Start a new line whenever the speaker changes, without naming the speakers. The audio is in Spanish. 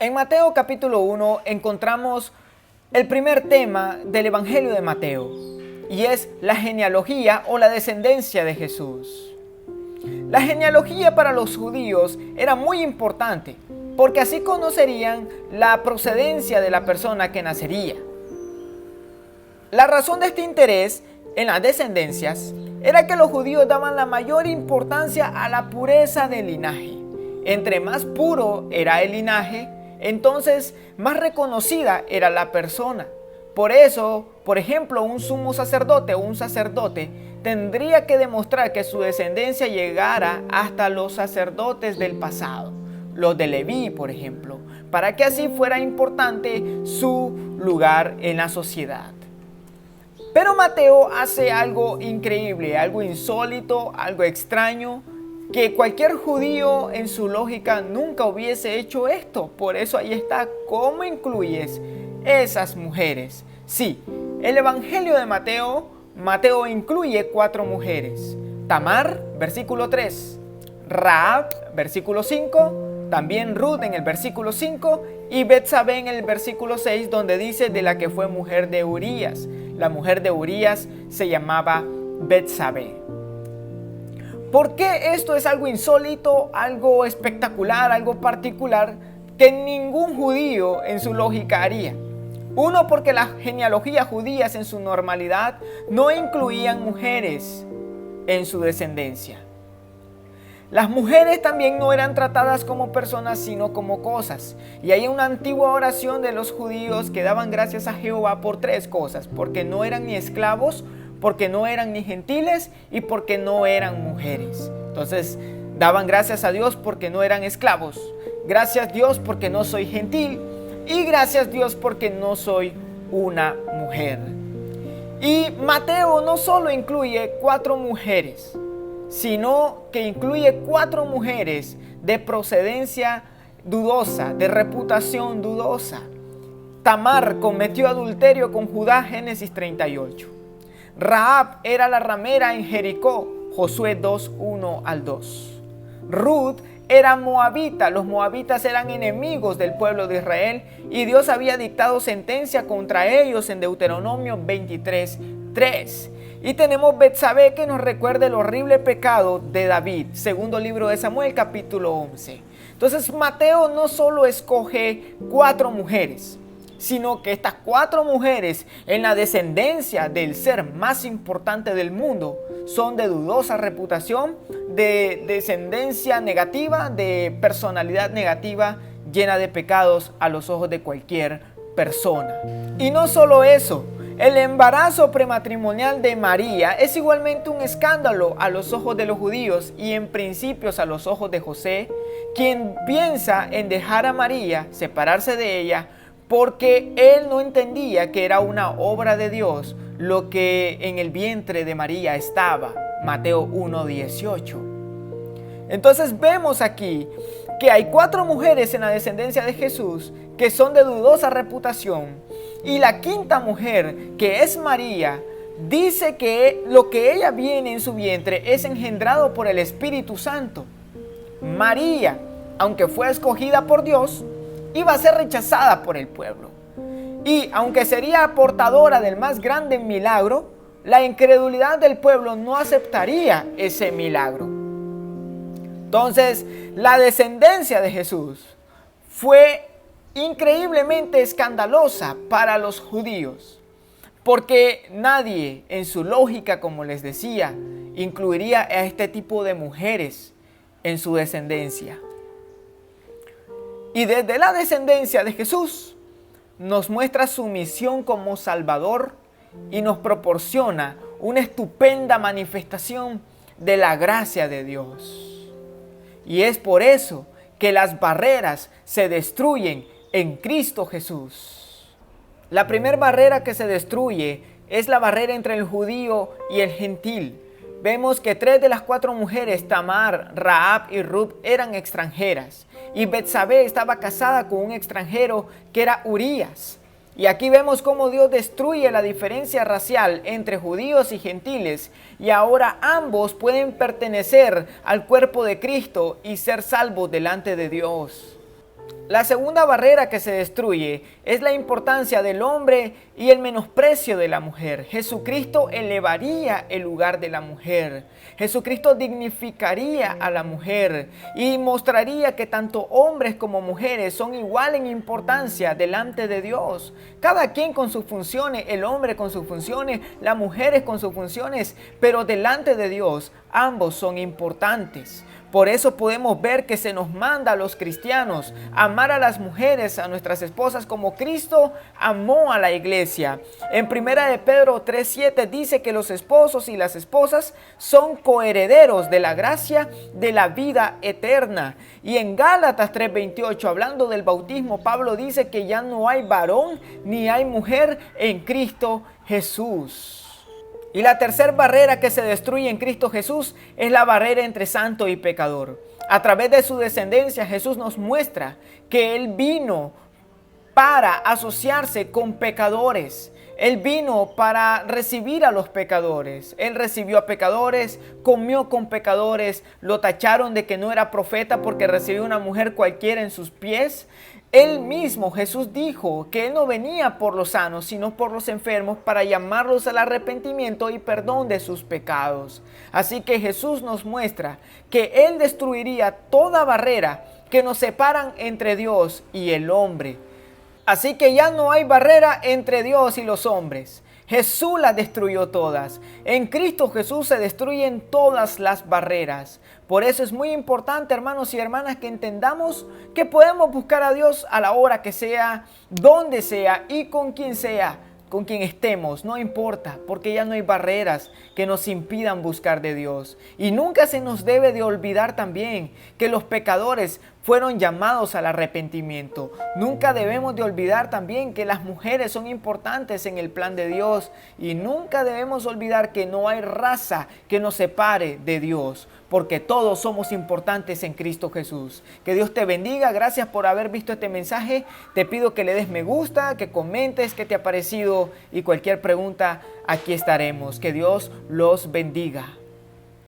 En Mateo capítulo 1 encontramos el primer tema del Evangelio de Mateo, y es la genealogía o la descendencia de Jesús. La genealogía para los judíos era muy importante, porque así conocerían la procedencia de la persona que nacería. La razón de este interés en las descendencias era que los judíos daban la mayor importancia a la pureza del linaje. Entre más puro era el linaje, entonces más reconocida era la persona. Por eso, por ejemplo, un sumo sacerdote o un sacerdote tendría que demostrar que su descendencia llegara hasta los sacerdotes del pasado, los de Leví, por ejemplo, para que así fuera importante su lugar en la sociedad. Pero Mateo hace algo increíble, algo insólito, algo extraño, que cualquier judío en su lógica nunca hubiese hecho esto. Por eso ahí está, ¿cómo incluyes esas mujeres? Sí, el Evangelio de Mateo incluye 4 mujeres. Tamar, versículo 3, Rahab, versículo 5, también Ruth en el versículo 5 y Betsabé en el versículo 6, donde dice de la que fue mujer de Urías. La mujer de Urías se llamaba Betsabé. ¿Por qué esto es algo insólito, algo espectacular, algo particular que ningún judío en su lógica haría? Uno, porque las genealogías judías en su normalidad no incluían mujeres en su descendencia. Las mujeres también no eran tratadas como personas, sino como cosas. Y hay una antigua oración de los judíos que daban gracias a Jehová por 3 cosas: porque no eran ni esclavos, porque no eran ni gentiles y porque no eran mujeres. Entonces daban gracias a Dios porque no eran esclavos, gracias Dios porque no soy gentil y gracias Dios porque no soy una mujer. Y Mateo no solo incluye 4 mujeres, sino que incluye 4 mujeres de procedencia dudosa, de reputación dudosa. Tamar cometió adulterio con Judá, Génesis 38. Rahab era la ramera en Jericó, Josué 2, 1 al 2. Ruth era moabita, los moabitas eran enemigos del pueblo de Israel y Dios había dictado sentencia contra ellos en Deuteronomio 23, 3. Y tenemos Betsabé, que nos recuerda el horrible pecado de David, segundo libro de Samuel, capítulo 11. Entonces Mateo no solo escoge 4 mujeres, sino que estas 4 mujeres en la descendencia del ser más importante del mundo son de dudosa reputación, de descendencia negativa, de personalidad negativa, llena de pecados a los ojos de cualquier persona. Y no solo eso, el embarazo prematrimonial de María es igualmente un escándalo a los ojos de los judíos y en principios a los ojos de José, quien piensa en dejar a María, separarse de ella, porque él no entendía que era una obra de Dios lo que en el vientre de María estaba. Mateo 1:18. Entonces vemos aquí que hay 4 mujeres en la descendencia de Jesús que son de dudosa reputación, y la 5ª mujer, que es María, dice que lo que ella viene en su vientre es engendrado por el Espíritu Santo. María, aunque fue escogida por Dios, iba a ser rechazada por el pueblo. Y aunque sería portadora del más grande milagro, la incredulidad del pueblo no aceptaría ese milagro. Entonces, la descendencia de Jesús fue increíblemente escandalosa para los judíos, porque nadie en su lógica, como les decía, incluiría a este tipo de mujeres en su descendencia. Y desde la descendencia de Jesús nos muestra su misión como Salvador y nos proporciona una estupenda manifestación de la gracia de Dios. Y es por eso que las barreras se destruyen en Cristo Jesús. La primera barrera que se destruye es la barrera entre el judío y el gentil. Vemos que 3 de las 4 mujeres, Tamar, Rahab y Ruth, eran extranjeras. Y Betsabé estaba casada con un extranjero que era Urías. Y aquí vemos cómo Dios destruye la diferencia racial entre judíos y gentiles, y ahora ambos pueden pertenecer al cuerpo de Cristo y ser salvos delante de Dios. La segunda barrera que se destruye es la importancia del hombre y el menosprecio de la mujer. Jesucristo elevaría el lugar de la mujer. Jesucristo dignificaría a la mujer y mostraría que tanto hombres como mujeres son igual en importancia delante de Dios. Cada quien con sus funciones, el hombre con sus funciones, las mujeres con sus funciones, pero delante de Dios ambos son importantes. Por eso podemos ver que se nos manda a los cristianos amar a las mujeres, a nuestras esposas, como Cristo amó a la iglesia. En 1 de Pedro 3:7 dice que los esposos y las esposas son coherederos de la gracia de la vida eterna. Y en Gálatas 3:28, hablando del bautismo, Pablo dice que ya no hay varón ni hay mujer en Cristo Jesús. Y la tercera barrera que se destruye en Cristo Jesús es la barrera entre santo y pecador. A través de su descendencia, Jesús nos muestra que Él vino para asociarse con pecadores. Él vino para recibir a los pecadores. Él recibió a pecadores, comió con pecadores, lo tacharon de que no era profeta porque recibió una mujer cualquiera en sus pies. Él mismo, Jesús, dijo que Él no venía por los sanos, sino por los enfermos, para llamarlos al arrepentimiento y perdón de sus pecados. Así que Jesús nos muestra que Él destruiría toda barrera que nos separan entre Dios y el hombre. Así que ya no hay barrera entre Dios y los hombres. Jesús las destruyó todas. En Cristo Jesús se destruyen todas las barreras. Por eso es muy importante, hermanos y hermanas, que entendamos que podemos buscar a Dios a la hora que sea, donde sea y con quien sea. Con quien estemos, no importa, porque ya no hay barreras que nos impidan buscar de Dios. Y nunca se nos debe de olvidar también que los pecadores fueron llamados al arrepentimiento. Nunca debemos de olvidar también que las mujeres son importantes en el plan de Dios. Y nunca debemos olvidar que no hay raza que nos separe de Dios, porque todos somos importantes en Cristo Jesús. Que Dios te bendiga. Gracias por haber visto este mensaje. Te pido que le des me gusta, que comentes qué te ha parecido y cualquier pregunta, aquí estaremos. Que Dios los bendiga.